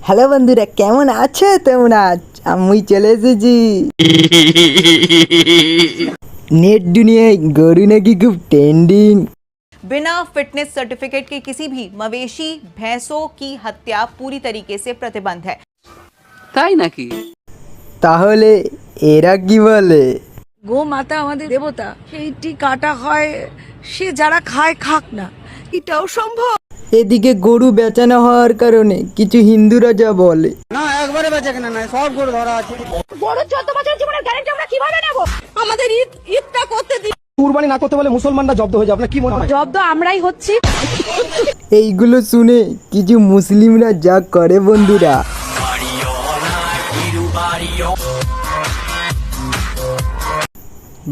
Hello বন্ধুরা, কেমন আছো তোমরা? আমি চলে এসেছি। नेट दुनियाয় गरु नाकी खूब ट्रेंडिंग। बिना फिटनेस सर्टिफिकेट के किसी भी मवेशी भैंसों की हत्या पूरी तरीके से प्रतिबंध है। তাই নাকি? তাহলে এরা কি বলে? গো মাতা আমাদের দেবতা, সেইটি কাটা হয়, সে যারা খায় খাক না, এটাও সম্ভব। এদিকে গরু বেচানো হওয়ার কারণে কিছু হিন্দুরা যা বলে, না একবারে বেচে কেনা নাই, সব গরু ধরা আছে। বড় 14 বছর জীবনের গ্যারান্টি আমরা কিভাবে নেব? আমাদের ঈদটা করতে দিন। কুরবানি না করতে বলে মুসলমানরা জব্দ হয়ে যাবে, আপনার কি মনে হয়? জব্দ আমরাই হচ্ছি। এইগুলো শুনে কিছু মুসলিমরা যা করে বন্ধুরা।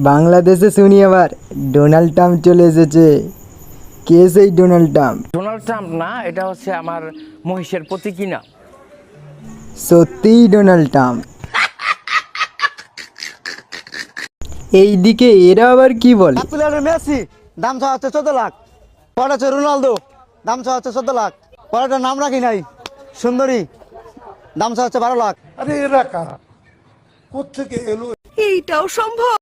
বাংলাদেশে শুনি আবার ডোনাল্ড ট্রাম্প চলে এসেছে। কে সেই ডোনাল্ড ট্রাম্প? ডোনাল্ড ট্রাম্প না, এটা হচ্ছে আমার মহিষের প্রতীকী নাম। সত্যিই ডোনাল্ড ট্রাম্প। এইদিকে এরা আবার কি বলে? মেসি দাম চাওয়া হচ্ছে 14 লাখ, পরে হচ্ছে রোনালদো দাম চাওয়া হচ্ছে 14 লাখ, পরেটা নাম রাখি নাই সুন্দরী দাম চাওয়া হচ্ছে 12 লাখ। আরে এরা কারা, কোত্থেকে এলো? এইটাও সম্ভব।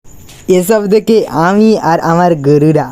এসব দেখে আমি আর আমার গরুরা